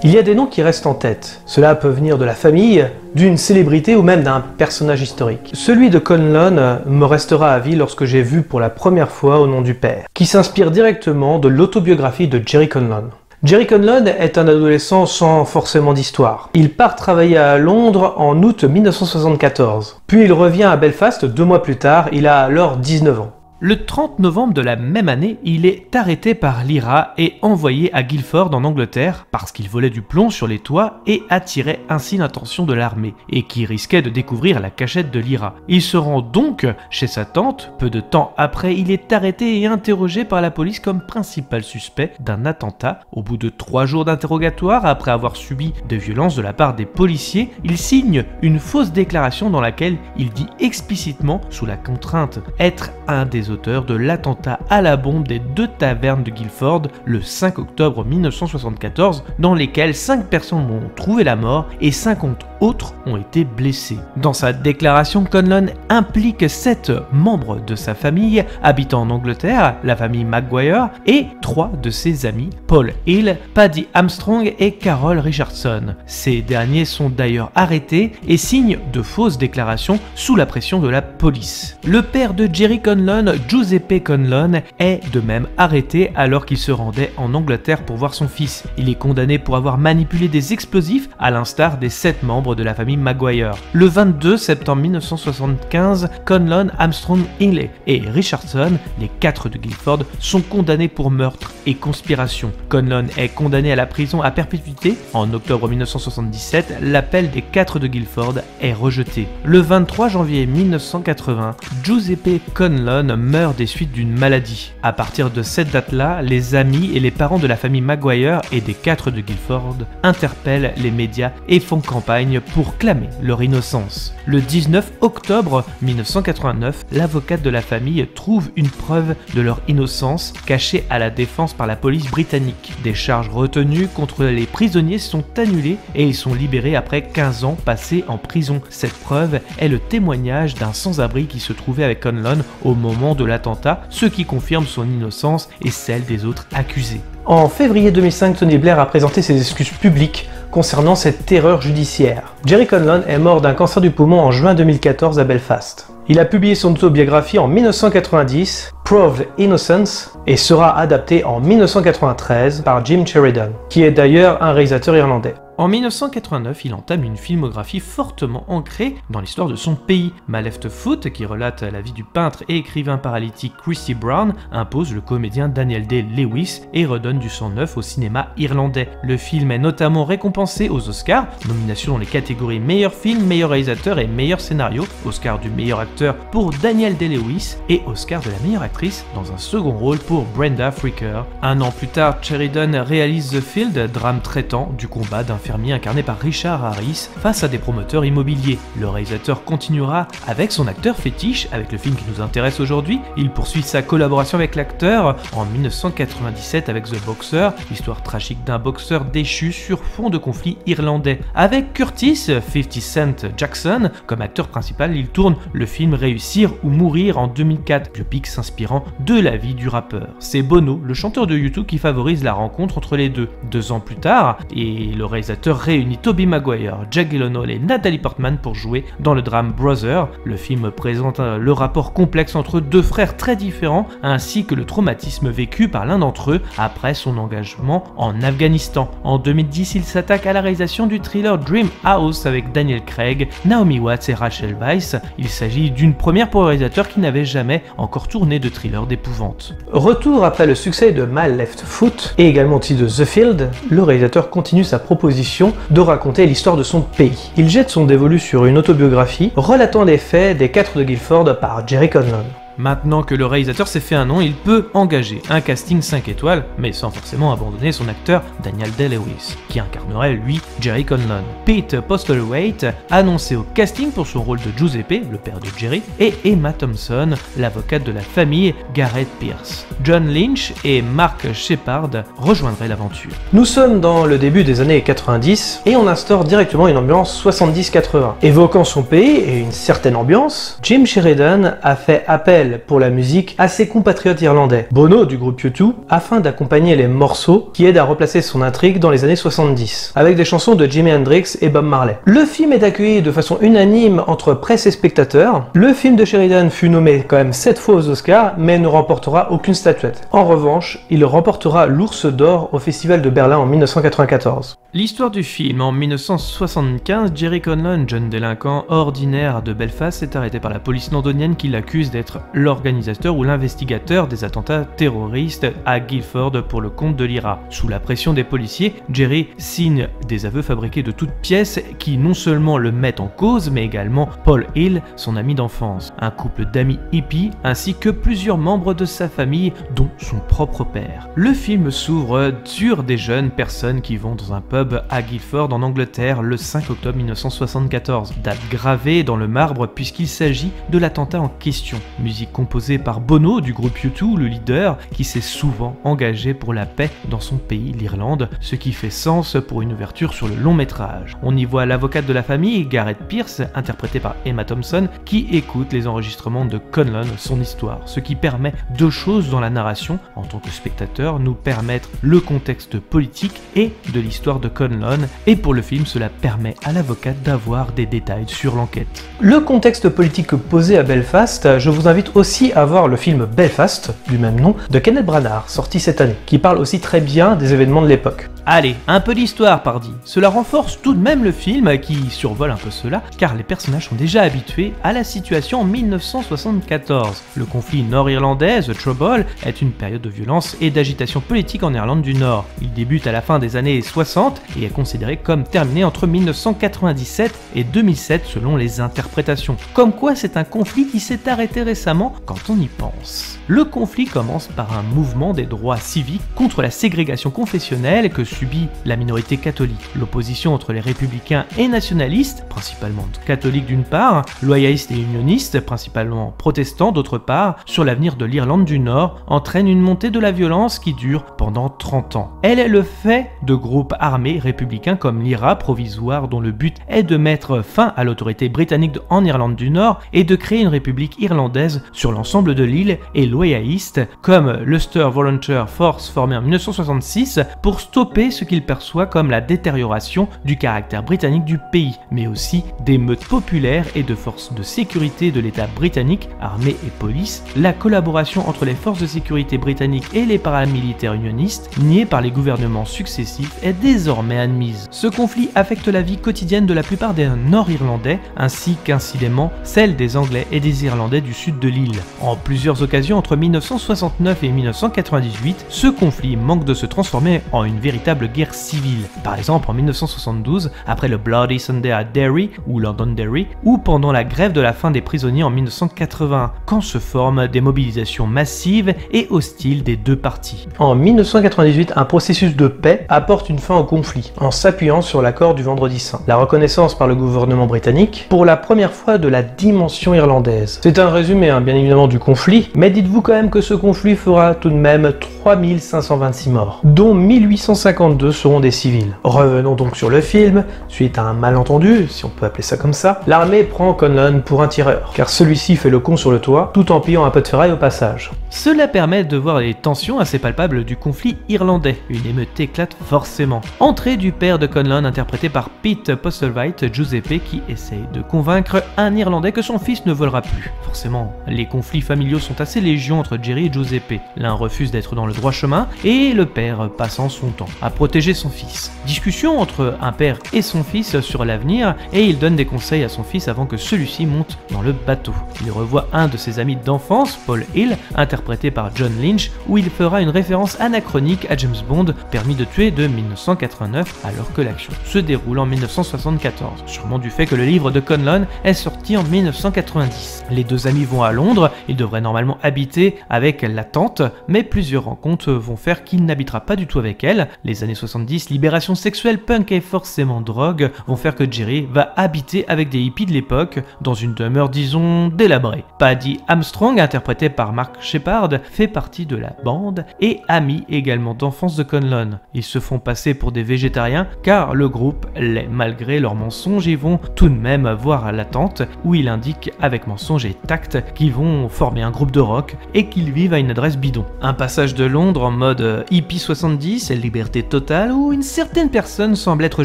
Il y a des noms qui restent en tête. Cela peut venir de la famille, d'une célébrité ou même d'un personnage historique. Celui de Conlon me restera à vie lorsque j'ai vu pour la première fois Au nom du père, qui s'inspire directement de l'autobiographie de Jerry Conlon. Jerry Conlon est un adolescent sans forcément d'histoire. Il part travailler à Londres en août 1974. Puis il revient à Belfast 2 mois plus tard, il a alors 19 ans. Le 30 novembre de la même année, il est arrêté par l'IRA et envoyé à Guildford en Angleterre parce qu'il volait du plomb sur les toits et attirait ainsi l'attention de l'armée et qui risquait de découvrir la cachette de l'IRA. Il se rend donc chez sa tante. Peu de temps après, il est arrêté et interrogé par la police comme principal suspect d'un attentat. Au bout de 3 jours d'interrogatoire, après avoir subi des violences de la part des policiers, il signe une fausse déclaration dans laquelle il dit explicitement, sous la contrainte, être un des auteurs de l'attentat à la bombe des 2 tavernes de Guildford le 5 octobre 1974, dans lesquelles 5 personnes ont trouvé la mort et 50 autres ont été blessés. Dans sa déclaration, Conlon implique 7 membres de sa famille habitant en Angleterre, la famille Maguire, et 3 de ses amis, Paul Hill, Paddy Armstrong et Carol Richardson. Ces derniers sont d'ailleurs arrêtés et signent de fausses déclarations sous la pression de la police. Le père de Jerry Conlon, Giuseppe Conlon, est de même arrêté alors qu'il se rendait en Angleterre pour voir son fils. Il est condamné pour avoir manipulé des explosifs à l'instar des 7 membres de la famille Maguire. Le 22 septembre 1975, Conlon, Armstrong, Hill et Richardson, les 4 de Guildford, sont condamnés pour meurtre et conspiration. Conlon est condamné à la prison à perpétuité. En octobre 1977, l'appel des 4 de Guildford est rejeté. Le 23 janvier 1980, Giuseppe Conlon meurt des suites d'une maladie. À partir de cette date-là, les amis et les parents de la famille Maguire et des 4 de Guildford interpellent les médias et font campagne pour clamer leur innocence. Le 19 octobre 1989, l'avocate de la famille trouve une preuve de leur innocence cachée à la défense par la police britannique. Des charges retenues contre les prisonniers sont annulées et ils sont libérés après 15 ans passés en prison. Cette preuve est le témoignage d'un sans-abri qui se trouvait avec Conlon au moment de l'attentat, ce qui confirme son innocence et celle des autres accusés. En février 2005, Tony Blair a présenté ses excuses publiques concernant cette terreur judiciaire. Jerry Conlon est mort d'un cancer du poumon en juin 2014 à Belfast. Il a publié son autobiographie en 1990, Proved Innocence, et sera adapté en 1993 par Jim Sheridan, qui est d'ailleurs un réalisateur irlandais. En 1989, il entame une filmographie fortement ancrée dans l'histoire de son pays. My Left Foot, qui relate la vie du peintre et écrivain paralytique Christy Brown, impose le comédien Daniel Day-Lewis et redonne du sang neuf au cinéma irlandais. Le film est notamment récompensé aux Oscars, nomination dans les catégories meilleur film, meilleur réalisateur et meilleur scénario, Oscar du meilleur acteur pour Daniel Day-Lewis et Oscar de la meilleure actrice dans un second rôle pour Brenda Fricker. Un an plus tard, Sheridan réalise The Field, drame traitant du combat d'un incarné par Richard Harris face à des promoteurs immobiliers. Le réalisateur continuera avec son acteur fétiche avec le film qui nous intéresse aujourd'hui. Il poursuit sa collaboration avec l'acteur en 1997 avec The Boxer, histoire tragique d'un boxeur déchu sur fond de conflit irlandais. Avec Curtis 50 Cent Jackson comme acteur principal, il tourne le film Réussir ou Mourir en 2004, biopic s'inspirant de la vie du rappeur. C'est Bono, le chanteur de U2, qui favorise la rencontre entre les deux. 2 ans plus tard, et le réalisateur réalisateur réunit Tobey Maguire, Jack Gyllenhaal et Natalie Portman pour jouer dans le drame Brother. Le film présente le rapport complexe entre deux frères très différents ainsi que le traumatisme vécu par l'un d'entre eux après son engagement en Afghanistan. En 2010, il s'attaque à la réalisation du thriller Dream House avec Daniel Craig, Naomi Watts et Rachel Weisz. Il s'agit d'une première pour le réalisateur qui n'avait jamais encore tourné de thriller d'épouvante. Retour après le succès de My Left Foot et également aussi de The Field, le réalisateur continue sa proposition de raconter l'histoire de son pays. Il jette son dévolu sur une autobiographie relatant les faits des 4 de Guilford par Jerry Conlon. Maintenant que le réalisateur s'est fait un nom, il peut engager un casting 5 étoiles, mais sans forcément abandonner son acteur Daniel Day-Lewis, qui incarnerait lui Jerry Conlon. Pete Postlethwaite, annoncé au casting pour son rôle de Giuseppe, le père de Jerry, et Emma Thompson, l'avocate de la famille Gareth Pierce. John Lynch et Mark Shepard rejoindraient l'aventure. Nous sommes dans le début des années 90 et on instaure directement une ambiance 70-80. Évoquant son pays et une certaine ambiance, Jim Sheridan a fait appel pour la musique à ses compatriotes irlandais, Bono du groupe U2, afin d'accompagner les morceaux qui aident à replacer son intrigue dans les années 70, avec des chansons de Jimi Hendrix et Bob Marley. Le film est accueilli de façon unanime entre presse et spectateurs. Le film de Sheridan fut nommé quand même 7 fois aux Oscars, mais ne remportera aucune statuette. En revanche, il remportera l'Ours d'Or au Festival de Berlin en 1994. L'histoire du film: en 1975, Jerry Conlon, jeune délinquant ordinaire de Belfast, est arrêté par la police londonienne qui l'accuse d'être l'organisateur ou l'investigateur des attentats terroristes à Guildford pour le compte de l'IRA. Sous la pression des policiers, Jerry signe des aveux fabriqués de toutes pièces qui non seulement le mettent en cause, mais également Paul Hill, son ami d'enfance, un couple d'amis hippies, ainsi que plusieurs membres de sa famille, dont son propre père. Le film s'ouvre sur des jeunes personnes qui vont dans un pub à Guildford en Angleterre le 5 octobre 1974, date gravée dans le marbre puisqu'il s'agit de l'attentat en question. Musique composée par Bono du groupe U2, le leader, qui s'est souvent engagé pour la paix dans son pays, l'Irlande, ce qui fait sens pour une ouverture sur le long métrage. On y voit l'avocate de la famille, Gareth Pierce, interprétée par Emma Thompson, qui écoute les enregistrements de Conlon, son histoire, ce qui permet deux choses dans la narration, en tant que spectateur, nous permettre le contexte politique et de l'histoire de Conlon, et pour le film, cela permet à l'avocate d'avoir des détails sur l'enquête. Le contexte politique posé à Belfast, je vous invite aussi à voir le film Belfast, du même nom, de Kenneth Branagh, sorti cette année, qui parle aussi très bien des événements de l'époque. Allez, un peu d'histoire, pardi. Cela renforce tout de même le film qui survole un peu cela, car les personnages sont déjà habitués à la situation en 1974. Le conflit nord-irlandais, The Trouble, est une période de violence et d'agitation politique en Irlande du Nord. Il débute à la fin des années 60 et est considéré comme terminé entre 1997 et 2007 selon les interprétations. Comme quoi c'est un conflit qui s'est arrêté récemment quand on y pense. Le conflit commence par un mouvement des droits civiques contre la ségrégation confessionnelle que subit la minorité catholique. L'opposition entre les républicains et nationalistes, principalement catholiques d'une part, loyalistes et unionistes, principalement protestants d'autre part, sur l'avenir de l'Irlande du Nord, entraîne une montée de la violence qui dure pendant 30 ans. Elle est le fait de groupes armés républicains comme l'IRA provisoire dont le but est de mettre fin à l'autorité britannique en Irlande du Nord et de créer une république irlandaise sur l'ensemble de l'île, et loyalistes comme l'Ulster Volunteer Force formé en 1966 pour stopper ce qu'il perçoit comme la détérioration du caractère britannique du pays, mais aussi des meutes populaires et de forces de sécurité de l'État britannique, armée et police. La collaboration entre les forces de sécurité britanniques et les paramilitaires unionistes, niée par les gouvernements successifs, est désormais admise. Ce conflit affecte la vie quotidienne de la plupart des Nord-Irlandais, ainsi qu'incidemment celle des Anglais et des Irlandais du sud de l'île. En plusieurs occasions entre 1969 et 1998, ce conflit manque de se transformer en une véritable guerre civile. Par exemple en 1972, après le Bloody Sunday à Derry ou Londonderry, ou pendant la grève de la faim des prisonniers en 1981, quand se forment des mobilisations massives et hostiles des deux parties. En 1998, un processus de paix apporte une fin au conflit, en s'appuyant sur l'accord du Vendredi Saint. La reconnaissance par le gouvernement britannique, pour la première fois, de la dimension irlandaise. C'est un résumé, bien évidemment, du conflit, mais dites-vous quand même que ce conflit fera tout de même 3526 morts, dont 1850 52 seront des civils. Revenons donc sur le film. Suite à un malentendu, si on peut appeler ça comme ça, l'armée prend Conlon pour un tireur, car celui-ci fait le con sur le toit, tout en pillant un peu de ferraille au passage. Cela permet de voir les tensions assez palpables du conflit irlandais. Une émeute éclate forcément. Entrée du père de Conlon, interprété par Pete Postlethwaite, Giuseppe, qui essaye de convaincre un Irlandais que son fils ne volera plus. Forcément, les conflits familiaux sont assez légion entre Jerry et Giuseppe. L'un refuse d'être dans le droit chemin, et le père passant son temps à protéger son fils. Discussion entre un père et son fils sur l'avenir, et il donne des conseils à son fils avant que celui-ci monte dans le bateau. Il revoit un de ses amis d'enfance, Paul Hill, interprété par John Lynch, où il fera une référence anachronique à James Bond, Permis de tuer de 1989, alors que l'action se déroule en 1974, sûrement du fait que le livre de Conlon est sorti en 1990. Les deux amis vont à Londres, ils devraient normalement habiter avec la tante, mais plusieurs rencontres vont faire qu'il n'habitera pas du tout avec elle. Les années 70, libération sexuelle, punk et forcément drogue vont faire que Jerry va habiter avec des hippies de l'époque, dans une demeure disons délabrée. Paddy Armstrong, interprété par Mark Shepard, fait partie de la bande et ami également d'enfance de Conlon. Ils se font passer pour des végétariens car le groupe l'est malgré leurs mensonges et vont tout de même voir la tante où il indique avec mensonge et tact qu'ils vont former un groupe de rock et qu'ils vivent à une adresse bidon. Un passage de Londres en mode hippie 70 et liberté totale où une certaine personne semble être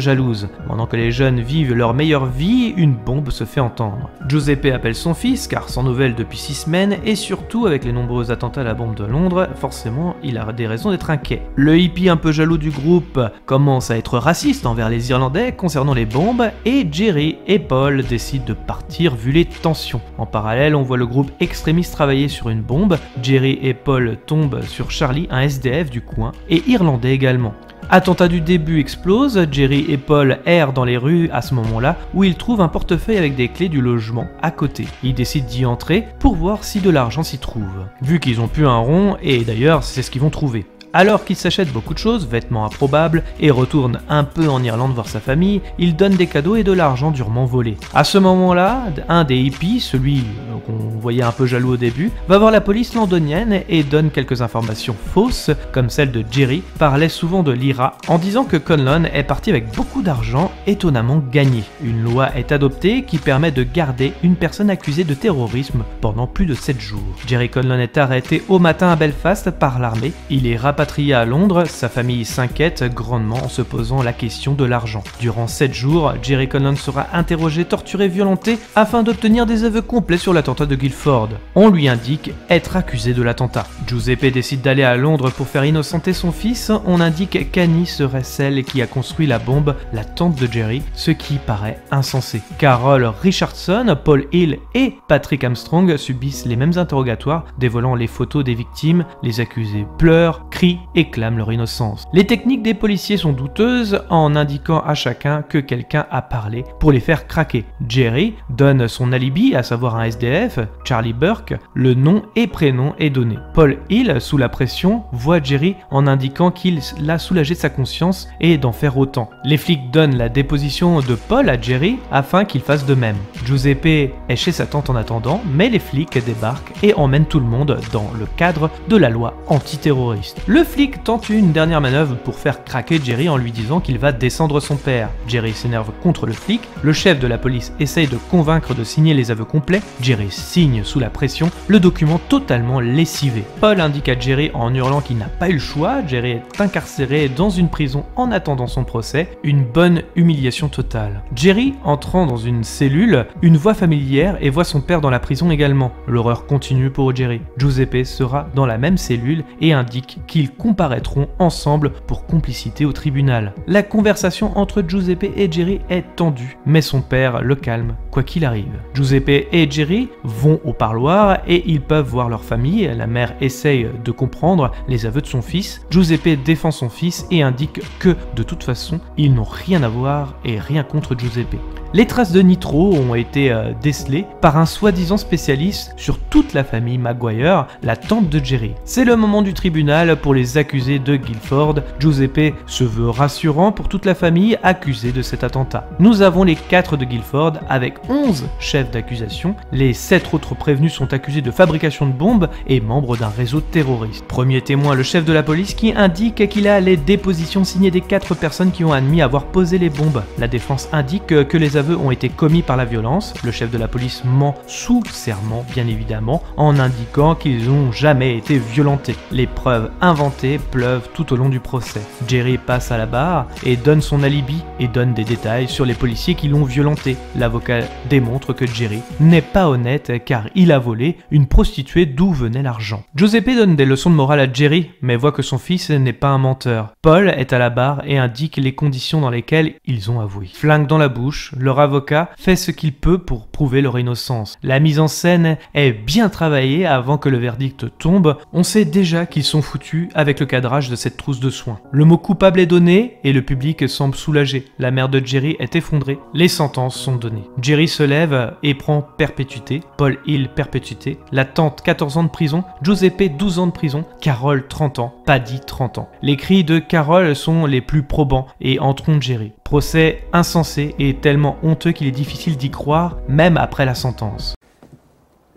jalouse. Pendant que les jeunes vivent leur meilleure vie, une bombe se fait entendre. Giuseppe appelle son fils car sans nouvelles depuis 6 semaines et surtout avec les nombreux attentats à la bombe de Londres, forcément il a des raisons d'être inquiet. Le hippie un peu jaloux du groupe commence à être raciste envers les Irlandais concernant les bombes et Jerry et Paul décident de partir vu les tensions. En parallèle, on voit le groupe extrémiste travailler sur une bombe. Jerry et Paul tombent sur Charlie, un SDF du coin, et Irlandais également. Attentat du début explose, Jerry et Paul errent dans les rues à ce moment-là où ils trouvent un portefeuille avec des clés du logement à côté. Ils décident d'y entrer pour voir si de l'argent s'y trouve. Vu qu'ils ont pu un rond, et d'ailleurs c'est ce qu'ils vont trouver. Alors qu'il s'achète beaucoup de choses, vêtements improbables, et retourne un peu en Irlande voir sa famille, il donne des cadeaux et de l'argent durement volé. À ce moment-là, un des hippies, celui qu'on voyait un peu jaloux au début, va voir la police londonienne et donne quelques informations fausses, comme celle de Jerry, parlait souvent de l'IRA, en disant que Conlon est parti avec beaucoup d'argent, étonnamment gagné. Une loi est adoptée qui permet de garder une personne accusée de terrorisme pendant plus de 7 jours. Jerry Conlon est arrêté au matin à Belfast par l'armée, il est rapatrié à Londres, sa famille s'inquiète grandement en se posant la question de l'argent. Durant 7 jours, Jerry Conlon sera interrogé, torturé, violenté afin d'obtenir des aveux complets sur l'attentat de Guildford. On lui indique être accusé de l'attentat. Giuseppe décide d'aller à Londres pour faire innocenter son fils. On indique qu'Annie serait celle qui a construit la bombe, la tante de Jerry, ce qui paraît insensé. Carol Richardson, Paul Hill et Patrick Armstrong subissent les mêmes interrogatoires, dévoilant les photos des victimes. Les accusés pleurent, crient et clament leur innocence. Les techniques des policiers sont douteuses en indiquant à chacun que quelqu'un a parlé pour les faire craquer. Jerry donne son alibi, à savoir un SDF, Charlie Burke, le nom et prénom est donné. Paul Hill, sous la pression, voit Jerry en indiquant qu'il l'a soulagé de sa conscience et d'en faire autant. Les flics donnent la déposition de Paul à Jerry afin qu'il fasse de même. Giuseppe est chez sa tante en attendant, mais les flics débarquent et emmènent tout le monde dans le cadre de la loi antiterroriste. Le flic tente une dernière manœuvre pour faire craquer Jerry en lui disant qu'il va descendre son père. Jerry s'énerve contre le flic, le chef de la police essaye de convaincre de signer les aveux complets, Jerry signe sous la pression, le document totalement lessivé. Paul indique à Jerry en hurlant qu'il n'a pas eu le choix, Jerry est incarcéré dans une prison en attendant son procès, une bonne humiliation totale. Jerry entrant dans une cellule, une voix familière et voit son père dans la prison également. L'horreur continue pour Jerry. Giuseppe sera dans la même cellule et indique qu'ils comparaîtront ensemble pour complicité au tribunal. La conversation entre Giuseppe et Jerry est tendue, mais son père le calme, quoi qu'il arrive. Giuseppe et Jerry vont au parloir et ils peuvent voir leur famille. La mère essaye de comprendre les aveux de son fils. Giuseppe défend son fils et indique que, de toute façon, ils n'ont rien à voir et rien contre Giuseppe. Les traces de nitro ont été décelées par un soi-disant spécialiste sur toute la famille Maguire, la tante de Jerry. C'est le moment du tribunal pour les accusés de Guilford. Giuseppe se veut rassurant pour toute la famille accusée de cet attentat. Nous avons les 4 de Guilford avec 11 chefs d'accusation. Les 7 autres prévenus sont accusés de fabrication de bombes et membres d'un réseau terroriste. Premier témoin, le chef de la police qui indique qu'il a les dépositions signées des 4 personnes qui ont admis avoir posé les bombes. La défense indique que les aveux ont été commis par la violence. Le chef de la police ment sous serment, bien évidemment, en indiquant qu'ils n'ont jamais été violentés. Les preuves inventées pleuvent tout au long du procès. Jerry passe à la barre et donne son alibi et donne des détails sur les policiers qui l'ont violenté. L'avocat démontre que Jerry n'est pas honnête car il a volé une prostituée d'où venait l'argent. Giuseppe donne des leçons de morale à Jerry mais voit que son fils n'est pas un menteur. Paul est à la barre et indique les conditions dans lesquelles ils ont avoué. Flingue dans la bouche, leur avocat fait ce qu'il peut pour prouver leur innocence. La mise en scène est bien travaillée avant que le verdict tombe. On sait déjà qu'ils sont foutus avec le cadrage de cette trousse de soins. Le mot coupable est donné et le public semble soulagé. La mère de Jerry est effondrée. Les sentences sont données. Jerry se lève et prend perpétuité. Paul Hill perpétuité. La tante 14 ans de prison. Giuseppe 12 ans de prison. Carole 30 ans. Paddy 30 ans. Les cris de Carole sont les plus probants et entrons de Jerry. Procès insensé et tellement honteux qu'il est difficile d'y croire même après la sentence.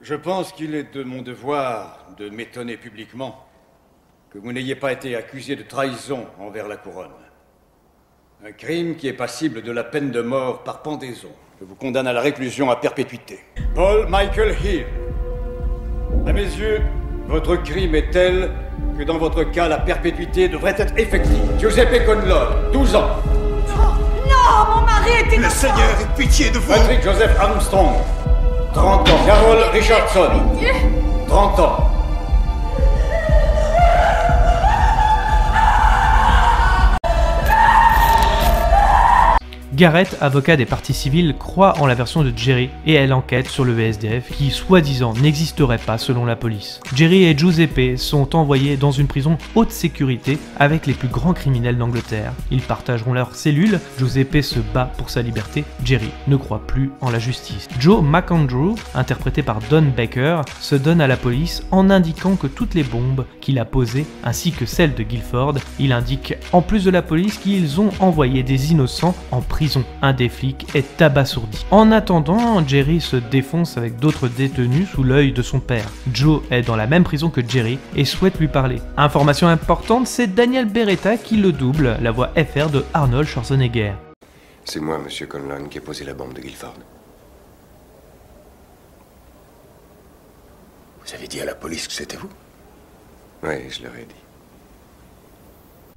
Je pense qu'il est de mon devoir de m'étonner publiquement que vous n'ayez pas été accusé de trahison envers la couronne. Un crime qui est passible de la peine de mort par pendaison. Je vous condamne à la réclusion à perpétuité. Paul Michael Hill. À mes yeux, votre crime est tel que dans votre cas, la perpétuité devrait être effective. Giuseppe Conlon, 12 ans. Non, mon mari est innocent. Le Seigneur ait pitié de vous. Patrick Joseph Armstrong, 30 ans. Carol Richardson, 30 ans. Garrett, avocat des parties civiles, croit en la version de Jerry et elle enquête sur le VSDF qui, soi-disant, n'existerait pas selon la police. Jerry et Giuseppe sont envoyés dans une prison haute sécurité avec les plus grands criminels d'Angleterre. Ils partageront leurs cellules, Giuseppe se bat pour sa liberté, Jerry ne croit plus en la justice. Joe McAndrew, interprété par Don Baker, se donne à la police en indiquant que toutes les bombes qu'il a posées, ainsi que celles de Guilford, il indique en plus de la police qu'ils ont envoyé des innocents en prison. Un des flics est abasourdi. En attendant, Jerry se défonce avec d'autres détenus sous l'œil de son père. Joe est dans la même prison que Jerry et souhaite lui parler. Information importante, c'est Daniel Beretta qui le double, la voix FR de Arnold Schwarzenegger. C'est moi, monsieur Conlon, qui ai posé la bombe de Guilford. Vous avez dit à la police que c'était vous? Oui, je leur ai dit.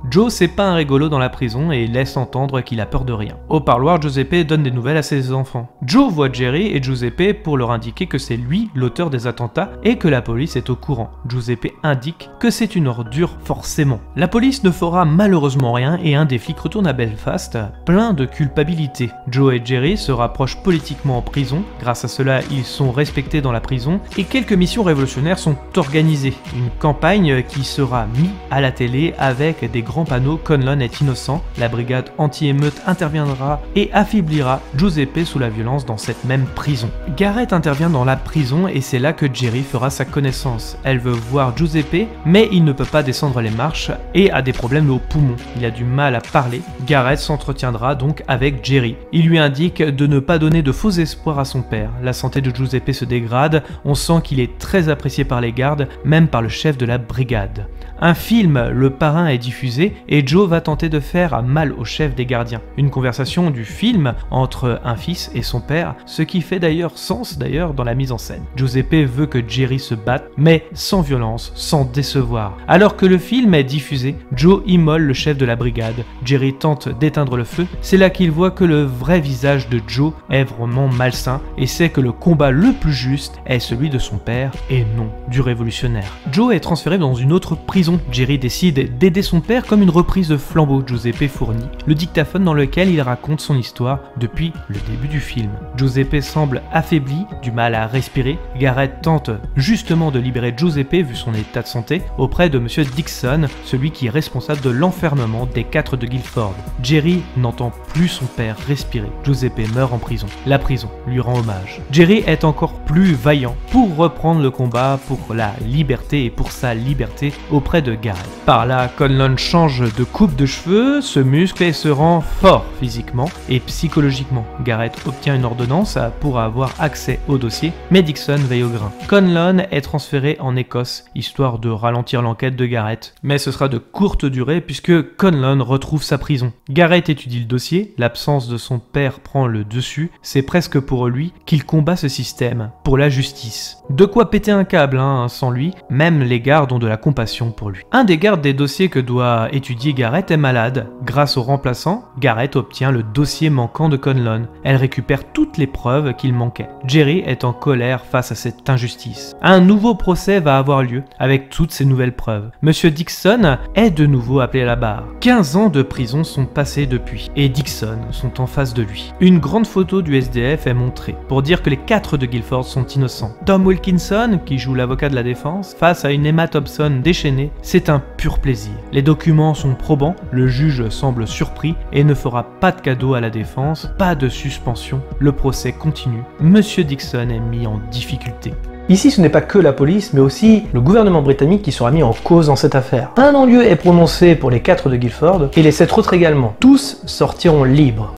Joe, c'est pas un rigolo dans la prison et laisse entendre qu'il a peur de rien. Au parloir, Giuseppe donne des nouvelles à ses enfants. Joe voit Jerry et Giuseppe pour leur indiquer que c'est lui l'auteur des attentats et que la police est au courant. Giuseppe indique que c'est une ordure forcément. La police ne fera malheureusement rien et un des flics retourne à Belfast plein de culpabilité. Joe et Jerry se rapprochent politiquement en prison. Grâce à cela, ils sont respectés dans la prison et quelques missions révolutionnaires sont organisées. Une campagne qui sera mise à la télé avec des grand panneau « Conlon est innocent », la brigade anti-émeute interviendra et affaiblira Giuseppe sous la violence dans cette même prison. Garrett intervient dans la prison et c'est là que Jerry fera sa connaissance. Elle veut voir Giuseppe, mais il ne peut pas descendre les marches et a des problèmes aux poumons. Il a du mal à parler. Garrett s'entretiendra donc avec Jerry. Il lui indique de ne pas donner de faux espoirs à son père. La santé de Giuseppe se dégrade, on sent qu'il est très apprécié par les gardes, même par le chef de la brigade. Un film, Le Parrain, est diffusé et Joe va tenter de faire mal au chef des gardiens. Une conversation du film entre un fils et son père, ce qui fait d'ailleurs sens dans la mise en scène. Giuseppe veut que Jerry se batte, mais sans violence, sans décevoir. Alors que le film est diffusé, Joe immole le chef de la brigade. Jerry tente d'éteindre le feu, c'est là qu'il voit que le vrai visage de Joe est vraiment malsain et sait que le combat le plus juste est celui de son père et non du révolutionnaire. Joe est transféré dans une autre prison. Jerry décide d'aider son père comme une reprise de flambeau. Giuseppe fournit le dictaphone dans lequel il raconte son histoire depuis le début du film. Giuseppe semble affaibli, du mal à respirer. Garrett tente justement de libérer Giuseppe vu son état de santé auprès de Monsieur Dixon, celui qui est responsable de l'enfermement des 4 de Guilford. Jerry n'entend plus son père respirer. Giuseppe meurt en prison. La prison lui rend hommage. Jerry est encore plus vaillant pour reprendre le combat pour la liberté et pour sa liberté auprès de Garrett. Par là, Conlon change de coupe de cheveux, se muscle et se rend fort physiquement et psychologiquement. Garrett obtient une ordonnance pour avoir accès au dossier, mais Dixon veille au grain. Conlon est transféré en Écosse, histoire de ralentir l'enquête de Garrett. Mais ce sera de courte durée puisque Conlon retrouve sa prison. Garrett étudie le dossier, l'absence de son père prend le dessus, c'est presque pour lui qu'il combat ce système, pour la justice. De quoi péter un câble, sans lui, même les gardes ont de la compassion pour lui. Un des gardes des dossiers que doit étudier Garrett est malade. Grâce au remplaçant, Garrett obtient le dossier manquant de Conlon. Elle récupère toutes les preuves qu'il manquait. Jerry est en colère face à cette injustice. Un nouveau procès va avoir lieu avec toutes ces nouvelles preuves. Monsieur Dixon est de nouveau appelé à la barre. 15 ans de prison sont passés depuis et Dixon sont en face de lui. Une grande photo du SDF est montrée pour dire que les 4 de Guilford sont innocents. Tom Wilkinson, qui joue l'avocat de la défense, face à une Emma Thompson déchaînée, c'est un pur plaisir. Les documents sont probants, le juge semble surpris et ne fera pas de cadeau à la défense, pas de suspension, le procès continue. Monsieur Dixon est mis en difficulté. Ici, ce n'est pas que la police, mais aussi le gouvernement britannique qui sera mis en cause dans cette affaire. Un non-lieu est prononcé pour les 4 de Guilford et les 7 autres également. Tous sortiront libres.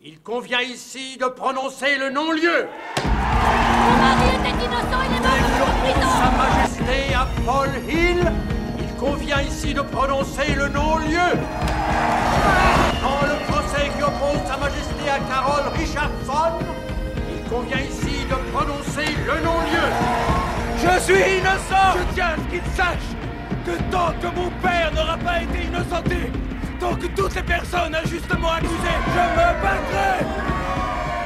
Il convient ici de prononcer le non-lieu. Mon mari était innocent, il est mort en prison. Sa Majesté à Paul Hill, il convient ici de prononcer le non-lieu. Dans le procès qui oppose Sa Majesté à Carol Richardson, il convient ici de prononcer le non-lieu. Je suis innocent. Je tiens à ce qu'il sache que tant que mon père n'aura pas été innocenté, tant que toutes les personnes injustement accusées, je me battrai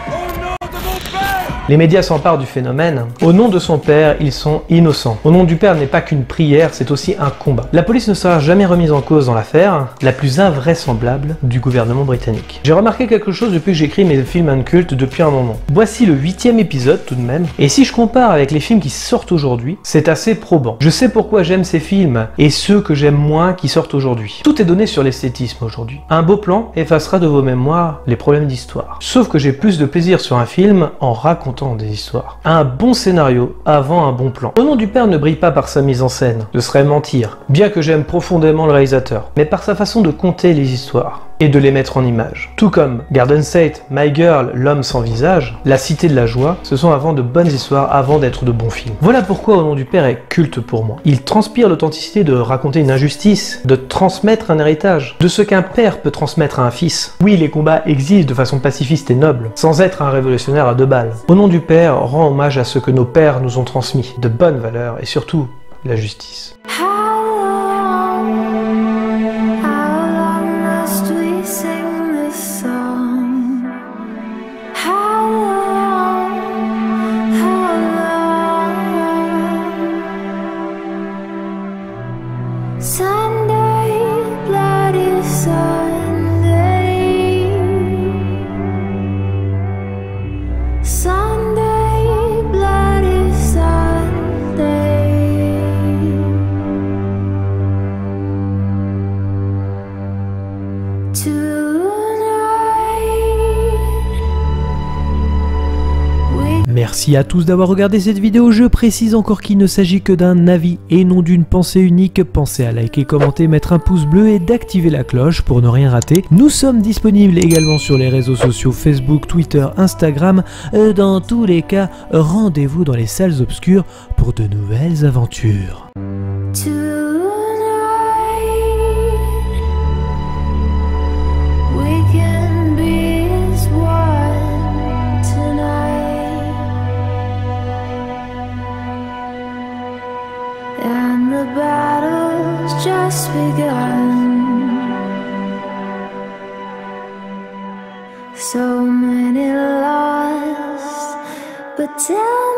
au nom de mon père. Les médias s'emparent du phénomène. Au nom de son père, ils sont innocents. Au nom du père n'est pas qu'une prière, c'est aussi un combat. La police ne sera jamais remise en cause dans l'affaire, la plus invraisemblable du gouvernement britannique. J'ai remarqué quelque chose depuis que j'écris mes films incultes depuis un moment. Voici le 8e épisode tout de même, et si je compare avec les films qui sortent aujourd'hui, c'est assez probant. Je sais pourquoi j'aime ces films, et ceux que j'aime moins qui sortent aujourd'hui. Tout est donné sur l'esthétisme aujourd'hui. Un beau plan effacera de vos mémoires les problèmes d'histoire. Sauf que j'ai plus de plaisir sur un film en racontant des histoires. Un bon scénario avant un bon plan. Au nom du père ne brille pas par sa mise en scène, ce serait mentir, bien que j'aime profondément le réalisateur, mais par sa façon de conter les histoires et de les mettre en image. Tout comme Garden State, My Girl, L'homme sans visage, La cité de la joie, ce sont avant de bonnes histoires avant d'être de bons films. Voilà pourquoi Au nom du père est culte pour moi. Il transpire l'authenticité de raconter une injustice, de transmettre un héritage, de ce qu'un père peut transmettre à un fils. Oui, les combats existent de façon pacifiste et noble, sans être un révolutionnaire à 2 balles. Au nom du père rend hommage à ce que nos pères nous ont transmis, de bonnes valeurs et surtout la justice. Merci à tous d'avoir regardé cette vidéo, je précise encore qu'il ne s'agit que d'un avis et non d'une pensée unique. Pensez à liker, commenter, mettre un pouce bleu et d'activer la cloche pour ne rien rater. Nous sommes disponibles également sur les réseaux sociaux Facebook, Twitter, Instagram. Dans tous les cas, rendez-vous dans les salles obscures pour de nouvelles aventures. And the battle's just begun. So many lost, but tell me